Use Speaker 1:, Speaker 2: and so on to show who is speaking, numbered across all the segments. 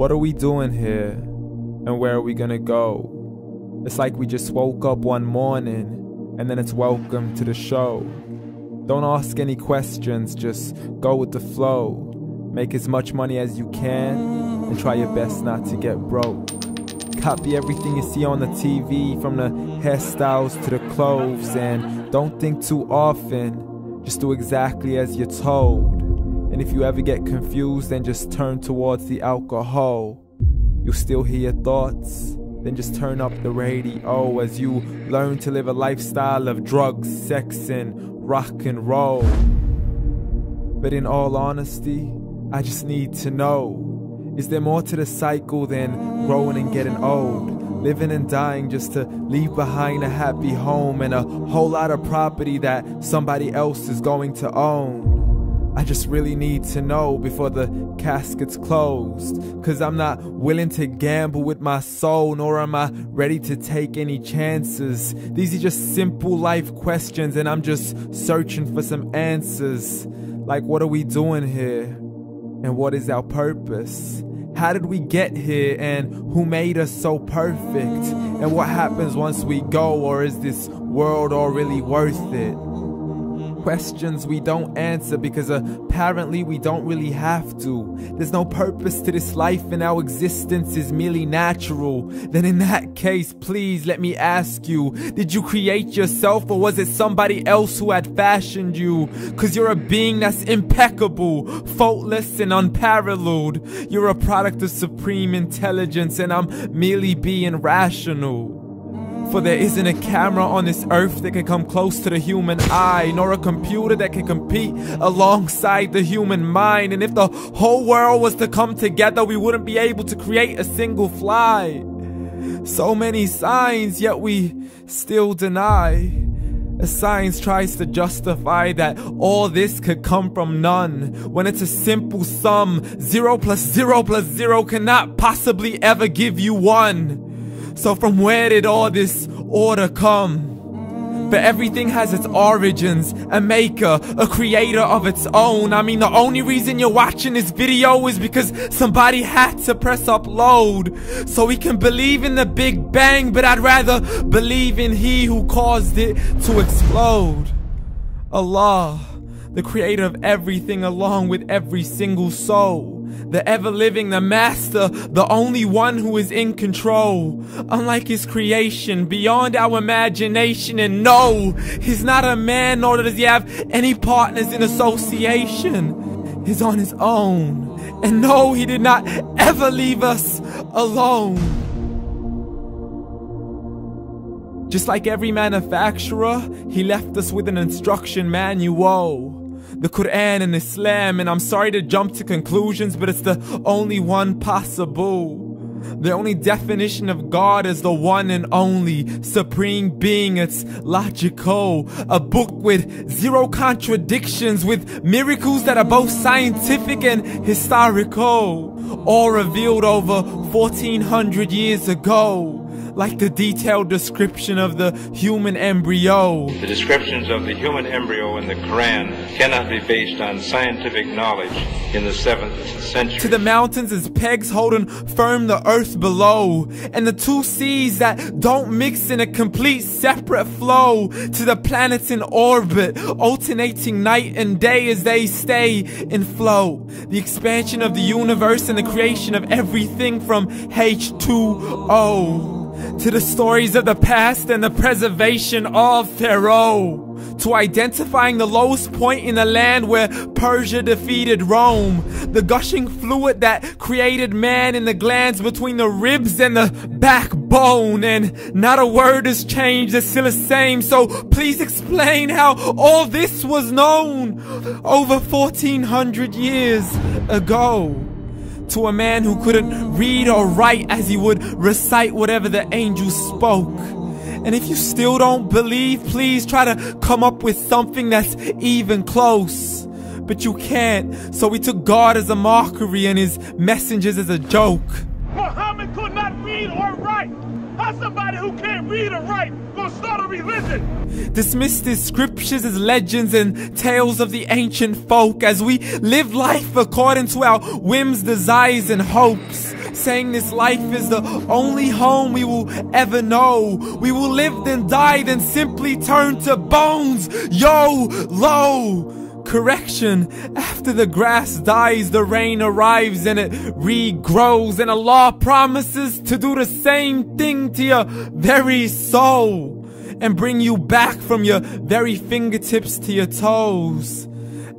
Speaker 1: What are we doing here? And where are we gonna go? It's like we just woke up one morning and then it's welcome to the show. Don't ask any questions, just go with the flow. Make as much money as you can and try your best not to get broke. Copy everything you see on the TV, from the hairstyles to the clothes, and don't think too often, just do exactly as you're told. And if you ever get confused, then just turn towards the alcohol. You'll still hear your thoughts, then just turn up the radio as you learn to live a lifestyle of drugs, sex, and rock and roll. But in all honesty, I just need to know, is there more to the cycle than growing and getting old? Living and dying just to leave behind a happy home and a whole lot of property that somebody else is going to own. I just really need to know before the casket's closed, 'cause I'm not willing to gamble with my soul, nor am I ready to take any chances. These are just simple life questions and I'm just searching for some answers. Like, what are we doing here? And what is our purpose? How did we get here, and who made us so perfect? And what happens once we go, or is this world all really worth it? Questions we don't answer because apparently we don't really have to. There's no purpose to this life and our existence is merely natural. Then in that case, please let me ask you, did you create yourself, or was it somebody else who had fashioned you? 'Cause you're a being that's impeccable, faultless and unparalleled. You're a product of supreme intelligence and I'm merely being rational. For there isn't a camera on this earth that can come close to the human eye, nor a computer that can compete alongside the human mind. And if the whole world was to come together, we wouldn't be able to create a single fly. So many signs, yet we still deny. As science tries to justify that all this could come from none, when it's a simple sum. 0 plus 0 plus 0 cannot possibly ever give you 1. So from where did all this order come? But everything has its origins, a maker, a creator of its own. I mean, the only reason you're watching this video is because somebody had to press upload. So we can believe in the Big Bang, but I'd rather believe in He who caused it to explode. Allah, the creator of everything along with every single soul. The ever-living, the master, the only one who is in control. Unlike his creation, beyond our imagination. And no, he's not a man, nor does he have any partners in association. He's on his own. And no, he did not ever leave us alone. Just like every manufacturer, he left us with an instruction manual. The Quran and Islam, and I'm sorry to jump to conclusions, but it's the only one possible. The only definition of God is the one and only supreme being. It's logical, a book with 0 contradictions, with miracles that are both scientific and historical, all revealed over 1400 years ago. Like the detailed description of the human embryo.
Speaker 2: The descriptions of the human embryo in the Quran cannot be based on scientific knowledge in the 7th century.
Speaker 1: To the mountains as pegs holding firm the earth below, and the 2 seas that don't mix in a complete separate flow. To the planets in orbit, alternating night and day as they stay in flow. The expansion of the universe and the creation of everything from H2O. To the stories of the past and the preservation of Pharaoh. To identifying the lowest point in the land where Persia defeated Rome. The gushing fluid that created man in the glands between the ribs and the backbone. And not a word has changed, it's still the same. So please explain how all this was known over 1400 years ago. To a man who couldn't read or write as he would recite whatever the angels spoke. And if you still don't believe, please try to come up with something that's even close. But you can't, so we took God as a mockery and his messengers as a joke.
Speaker 3: Muhammad could not read or write. How's somebody who can't read or write gonna start a religion?
Speaker 1: Dismissed his scriptures as legends and tales of the ancient folk as we live life according to our whims, desires, and hopes. saying this life is the only home we will ever know. We will live then die, then simply turn to bones. YOLO! Correction, after the grass dies, the rain arrives and it regrows, and Allah promises to do the same thing to your very soul and bring you back from your very fingertips to your toes,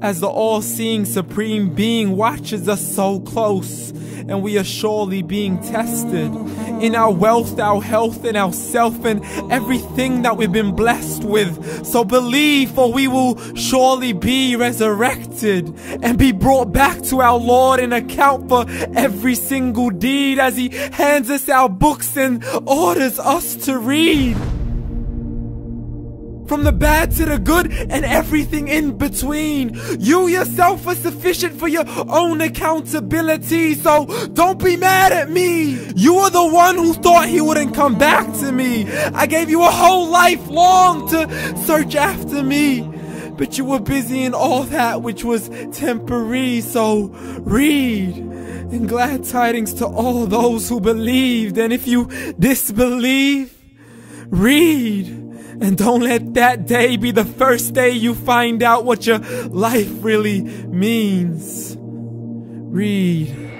Speaker 1: as the all-seeing supreme being watches us so close, and we are surely being tested in our wealth, our health, and our self, and everything that we've been blessed with. So believe, for we will surely be resurrected and be brought back to our Lord and account for every single deed, as He hands us our books and orders us to read. From the bad to the good and everything in between. You yourself are sufficient for your own accountability, so don't be mad at me. You are the one who thought He wouldn't come back to me. I gave you a whole life long to search after me, but you were busy in all that which was temporary. So read, and glad tidings to all those who believed. And if you disbelieve, read. And don't let that day be the first day you find out what your life really means. Read.